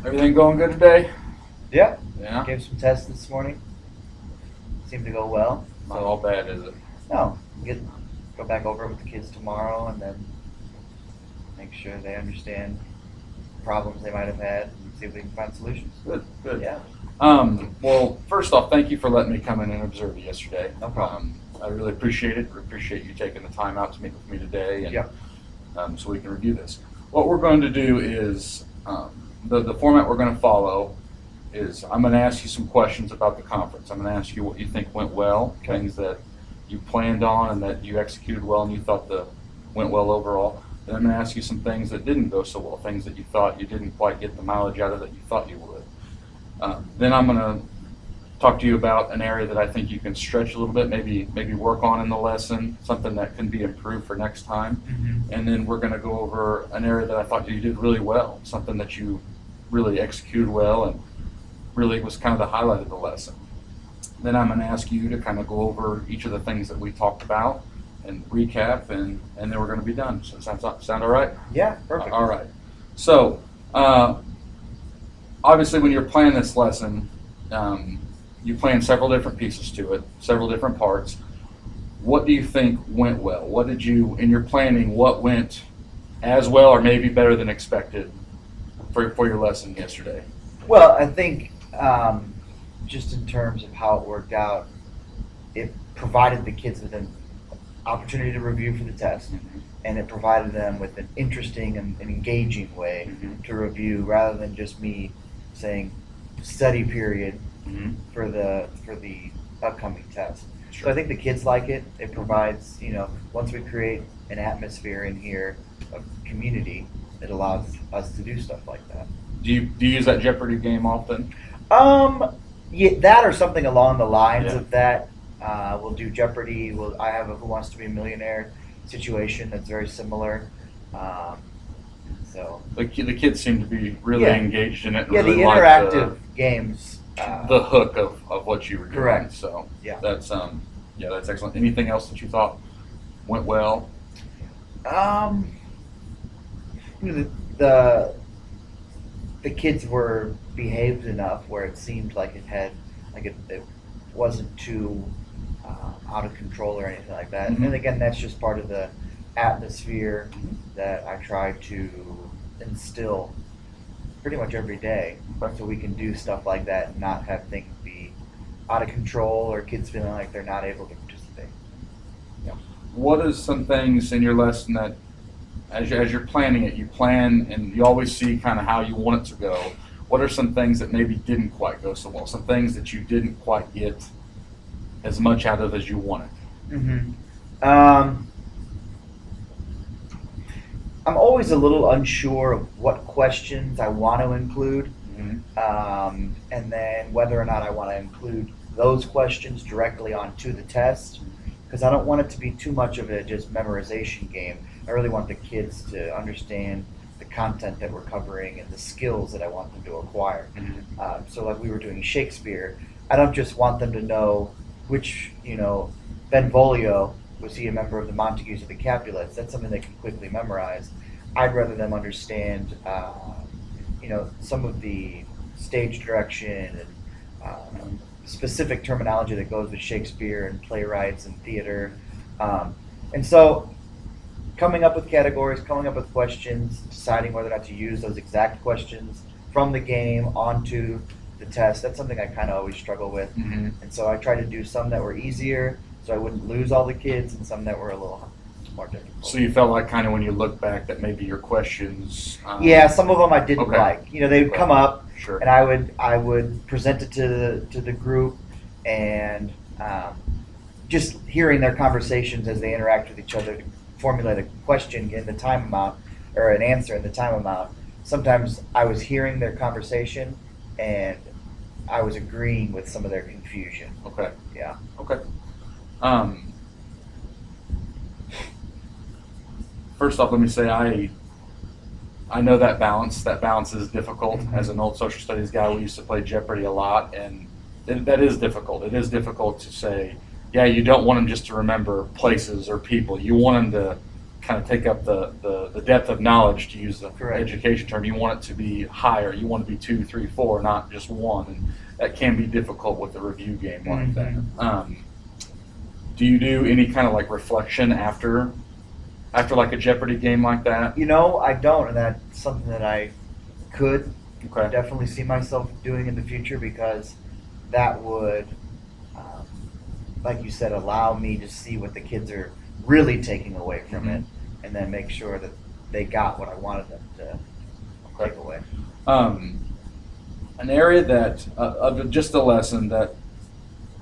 Everything going good today? Yeah. Yeah? Gave some tests this morning. Seemed to go well. Not all bad, is it? No, go back over it with the kids tomorrow and then make sure they understand problems they might have had and see if we can find solutions. Good, good. Yeah. Well, first off, thank you for letting me come in and observe you yesterday. No problem. I really appreciate it. I appreciate you taking the time out to meet with me today and Yep. so we can review this. What we're going to do is the format we're going to follow is I'm going to ask you some questions about the conference. I'm going to ask you what you think went well, things that you planned on and that you executed well and you thought went well overall. Then I'm going to ask you some things that didn't go so well, things that you thought you didn't quite get the mileage out of that you thought you would. Then I'm going to talk to you about an area that I think you can stretch a little bit, maybe work on in the lesson, something that can be improved for next time. Mm-hmm. And then we're going to go over an area that I thought you did really well, something that you really executed well and really was kind of the highlight of the lesson. Then I'm going to ask you to kind of go over each of the things that we talked about and recap, and then we're going to be done. So sound all right? Yeah, perfect. All right. So obviously when you're planning this lesson, you plan several different pieces to it, several different parts. What do you think went well? What did you, in your planning, what went as well or maybe better than expected for your lesson yesterday? Well, I think just in terms of how it worked out, it provided the kids with an opportunity to review for the test, and it provided them with an interesting and engaging way to review rather than just me saying study period for the upcoming test. Sure. So I think the kids like it. It provides, once we create an atmosphere in here of community, it allows us to do stuff like that. Do you use that Jeopardy game often? Yeah, that or something along the lines Yeah. of that. We'll do Jeopardy. I have a Who Wants to Be a Millionaire situation that's very similar. So The kids seem to be really Yeah. engaged in it. And yeah, really the like interactive games. the hook of what you were doing. Correct. So Yeah. that's excellent. Anything else that you thought went well? Um, the kids were behaved enough where it seemed like it wasn't too out of control or anything like that. Mhm. And again, that's just part of the atmosphere that I try to instill pretty much every day, Okay. so we can do stuff like that and not have things be out of control or kids feeling like they're not able to participate. What is some things in your lesson that, as you're planning it, you plan and you always see kind of how you want it to go? What are some things that maybe didn't quite go so well? Some things that you didn't quite get as much out of as you wanted? Mm-hmm. I'm always a little unsure of what questions I want to include, and then whether or not I want to include those questions directly onto the test, because I don't want it to be too much of a just memorization game. I really want the kids to understand the content that we're covering and the skills that I want them to acquire. So like we were doing Shakespeare, I don't just want them to know which, Benvolio, was he a member of the Montagues or the Capulets? That's something they can quickly memorize. I'd rather them understand, some of the stage direction and specific terminology that goes with Shakespeare and playwrights and theater. And so coming up with categories, coming up with questions, deciding whether or not to use those exact questions from the game onto the test, that's something I kind of always struggle with. Mm-hmm. And so I try to do some that were easier so I wouldn't lose all the kids, and some that were a little more difficult. So you felt like kind of when you look back that maybe your questions. Yeah, some of them I didn't Okay. like. They would come up, Sure. and I would present it to the group, and just hearing their conversations as they interact with each other to formulate a question in the time amount or an answer in the time amount. Sometimes I was hearing their conversation and I was agreeing with some of their confusion. Okay. Yeah. Okay. First off, let me say I know that balance. That balance is difficult. Mm-hmm. As an old social studies guy, we used to play Jeopardy a lot, and that is difficult. It is difficult to say, yeah, you don't want them just to remember places or people. You want them to kind of take up the depth of knowledge, to use the Correct. education term. You want it to be higher. You want to be 2, 3, 4, not just 1. And that can be difficult with a review game like that. Do you do any kind of like reflection after like a Jeopardy game like that? I don't, and that's something that I could Okay. definitely see myself doing in the future, because that would, like you said, allow me to see what the kids are really taking away from it, and then make sure that they got what I wanted them to take away. An area that of just a lesson that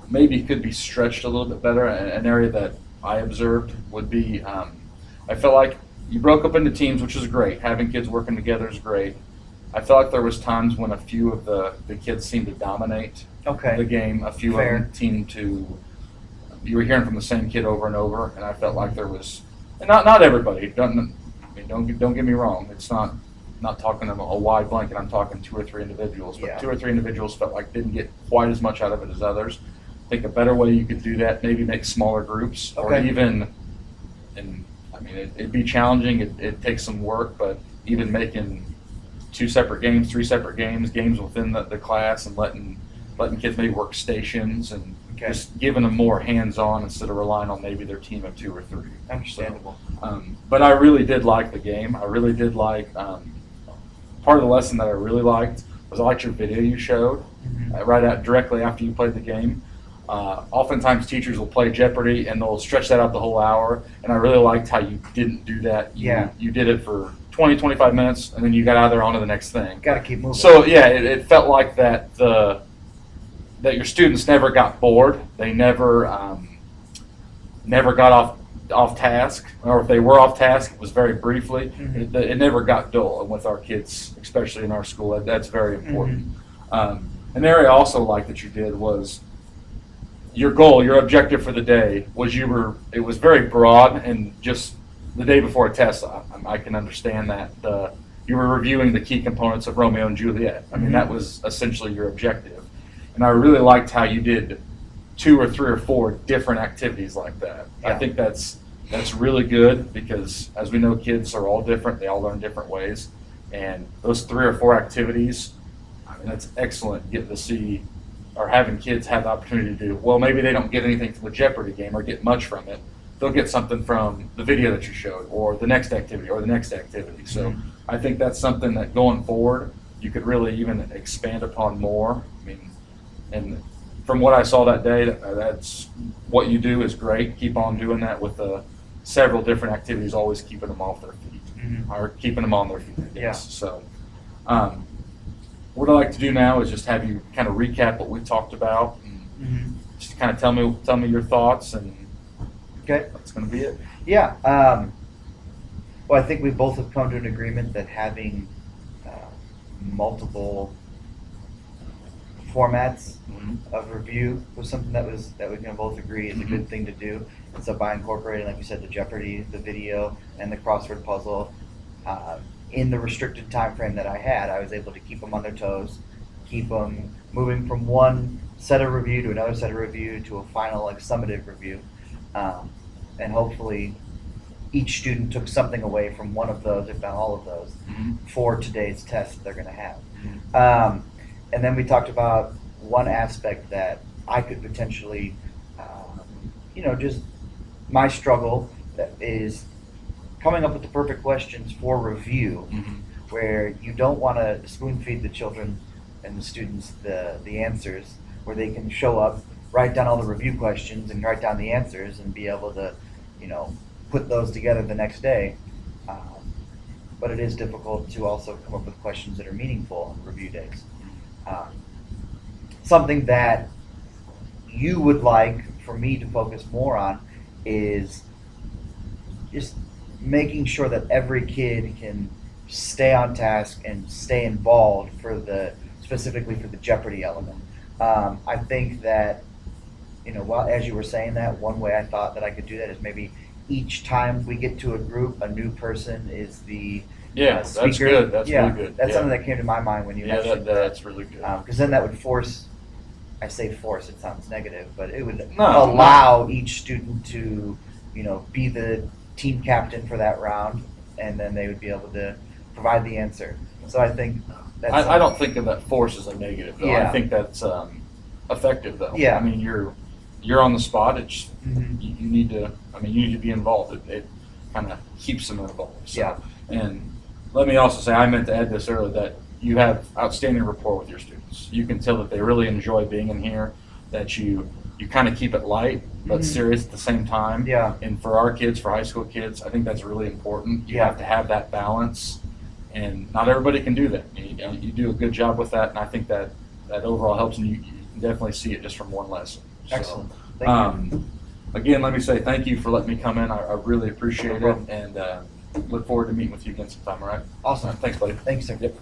maybe could be stretched a little bit better, an area that I observed would be, I felt like you broke up into teams, which is great. Having kids working together is great. I felt like there was times when a few of the kids seemed to dominate the game. A few Fair. of them seemed to, you were hearing from the same kid over and over, and I felt like there was, and not everybody. Don't get me wrong. It's not talking about a wide blanket. I'm talking 2 or 3 individuals, but 2 or 3 individuals felt like didn't get quite as much out of it as others. I think a better way you could do that, maybe make smaller groups, or even, and I mean, it'd be challenging. It takes some work, but even making 2 separate games, 3 separate games within the class, and letting kids maybe work stations, and just giving them more hands-on instead of relying on maybe their team of 2 or 3. Understandable. So, but I really did like the game. I really did like, part of the lesson that I really liked was I liked your video you showed directly after you played the game. Oftentimes teachers will play Jeopardy and they'll stretch that out the whole hour, and I really liked how you didn't do that. You did it for 20, 25 minutes, and then you got out of there onto the next thing. Got to keep moving. So yeah, it felt like that that your students never got bored. They never got off task, or if they were off task, it was very briefly. It never got dull. And with our kids, especially in our school, that's very important. An area I also liked that you did was your goal, your objective for the day was it was very broad, and just the day before a test, I can understand that you were reviewing the key components of Romeo and Juliet. I mean, that was essentially your objective. And I really liked how you did 2 or 3 or 4 different activities like that. I think that's really good, because as we know, kids are all different. They all learn different ways. And those 3 or 4 activities, I mean, that's excellent getting to see, or having kids have the opportunity to do. Well, maybe they don't get anything from the Jeopardy game or get much from it. They'll get something from the video that you showed, or the next activity, or the next activity. So I think that's something that going forward, you could really even expand upon more. I mean, and from what I saw that day, that's what you do is great. Keep on doing that with several different activities, always keeping them off their feet, or keeping them on their feet, I guess. So what I'd like to do now is just have you kind of recap what we talked about, and just kind of tell me your thoughts, and that's going to be it. Yeah. Well, I think we both have come to an agreement that having multiple formats of review was something that we can both agree is a good thing to do. And so by incorporating, like you said, the Jeopardy, the video, and the crossword puzzle in the restricted time frame that I had, I was able to keep them on their toes, keep them moving from one set of review to another set of review to a final summative review. And hopefully each student took something away from one of those, if not all of those, for today's test that they're going to have. And then we talked about one aspect that I could potentially, just my struggle that is coming up with the perfect questions for review, where you don't want to spoon feed the children and the students the answers, where they can show up, write down all the review questions and write down the answers and be able to, put those together the next day. But it is difficult to also come up with questions that are meaningful on review days. Something that you would like for me to focus more on is just making sure that every kid can stay on task and stay involved specifically for the Jeopardy element. I think that, as you were saying that, one way I thought that I could do that is maybe each time we get to a group, a new person is the speaker. That's good. That's really good. That's something that came to my mind when you mentioned that. That's really good. Because then that would force, I say force, it sounds negative, but it would allow each student to, be the team captain for that round, and then they would be able to provide the answer. So I think that's I don't think of that force as a negative, though. Yeah. I think that's effective, though. Yeah. I mean, you're on the spot. It's Mhm. you need to. I mean, you need to be involved. It kind of keeps them involved. So, Yeah. And let me also say, I meant to add this earlier, that you have outstanding rapport with your students. You can tell that they really enjoy being in here. That you kind of keep it light but Mhm. serious at the same time. Yeah. And for our kids, for high school kids, I think that's really important. You Yeah. have to have that balance, and not everybody can do that. You do a good job with that, and I think that overall helps, and you can definitely see it just from one lesson. So, Excellent. Thank you. Again, let me say thank you for letting me come in. I really appreciate No it, and look forward to meeting with you again sometime, all right? Awesome. Thanks, buddy. Thanks, sir. Yep.